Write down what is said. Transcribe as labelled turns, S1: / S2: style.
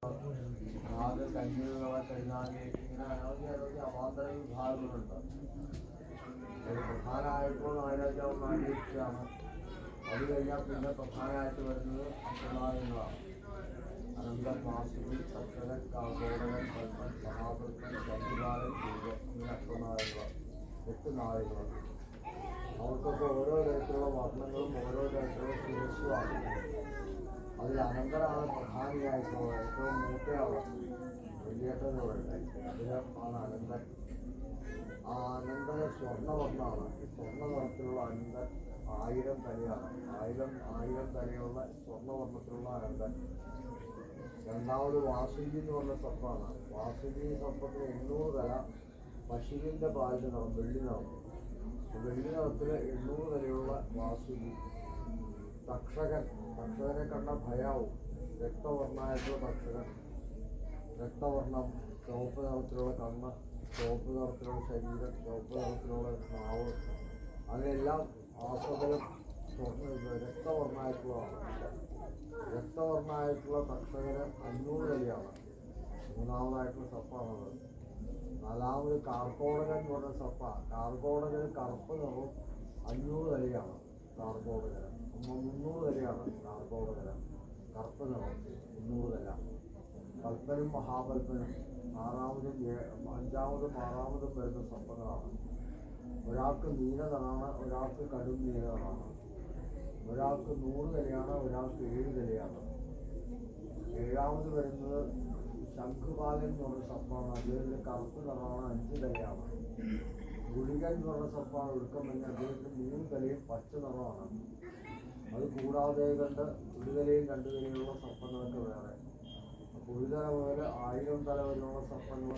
S1: ആകെ കന്യകളെ കൈകാലി ഇങ്ങനെ അനവധി അവാന്തര വിഭാഗങ്ങളുണ്ട്. പ്രധാനമായിട്ടുള്ള നായരാജാവ് നായകയാണ്. അത് കഴിഞ്ഞാൽ പിന്നെ പ്രധാനമായിട്ട് വരുന്നത് അഷ്ടനായകങ്ങളാണ്. അനന്തൻ, മാസുരി, സക്ഷരൻ, കാർഗോടകൻ, പത്മൻ, മഹാപത്മൻ, ചന്ദ്രബാലൻ, ദുർഗൻ ഇങ്ങനെ അഷ്ടനായകങ്ങൾ, 8 നായകങ്ങൾ. അവർക്കൊക്കെ ഓരോ തരത്തിലുള്ള വർണ്ണങ്ങളും ഓരോ തരത്തിലുള്ള ശിരസ്സുമാണ്. അതിൽ അനന്തനാണ് പ്രധാനിയായിട്ടുള്ളത്. ഏറ്റവും മൂത്തയാള് വലിയേട്ടൻ ആണ് അനന്തൻ. ആ അനന്തന് സ്വർണ്ണവർണ്ണമാണ്. സ്വർണ്ണ നിറത്തിലുള്ള അനന്തൻ 1000 തലയാണ്. ആയിരം തലയുള്ള സ്വർണ്ണവർണ്ണത്തിലുള്ള അനന്തൻ. രണ്ടാമത് വാസുകി എന്ന് പറഞ്ഞ സർപ്പമാണ്. വാസുകി സർപ്പത്തിന് 800 തല, പശുവിൻ്റെ പാലിന് നിറം, വെള്ളി നിറം. വെള്ളി നിറത്തിൽ 800 തലയുള്ള വാസുകി. തക്ഷകനെ കണ്ട ഭയാവും. രക്തവർണ്ണമായിട്ടുള്ള തക്ഷകൻ. രക്തവർണ്ണം, ചുവപ്പ് നിറത്തിലുള്ള കണ്ണ്, ചുവപ്പ് നിറത്തിലുള്ള ശരീരം, ചുവപ്പ് നിറത്തിലുള്ള നാവ്, അതിനെല്ലാം ആസ്വദനം രക്തവർണ്ണമായിട്ടുള്ളതാണ്. രക്തവർണ്ണമായിട്ടുള്ള തക്ഷകന് 500 തലയാണ്. മൂന്നാമതായിട്ടുള്ള സർപ്പമാണത്. നാലാമത് കാർഗോടകൻ എന്ന് പറഞ്ഞ സർപ്പ. കാർഗോടകന് കറുപ്പ് നിറവും 500 തലയാണ്. കാർഗോടകന് 300 തലയാണ്. കാർഗോടകന് കറുപ്പ് നിറം 300 തല. കൽപ്പനും മഹാബൽപ്പനും 5ാമതും 6ാമതും വരുന്ന സർപ്പങ്ങളാണ്. ഒരാൾക്ക് നീലതാണ്, ഒരാൾക്ക് കടും നീലതാണ്. ഒരാൾക്ക് 100 തലയാണ്, ഒരാൾക്ക് 7 തലയാണ്. 7ാമത് വരുന്നത് ശംഖുപാലൻ എന്ന് പറഞ്ഞ സർപ്പമാണ്. അദ്ദേഹത്തിന് കറുപ്പ് നിറമാണ്, 5 തലയാണ്. ഗുളികൻ എന്ന് പറഞ്ഞ സർപ്പമാണ് ഒടുക്കം തന്നെ. അദ്ദേഹത്തിന് 3 തലയും പച്ച നിറമാണ്. അത് കൂടാതെ കണ്ട് 1 തലയും 2 തലയുള്ള സർപ്പങ്ങളൊക്കെ വേറെ. 1 തല മുതൽ 1000 തല വരെയുള്ള സർപ്പങ്ങൾ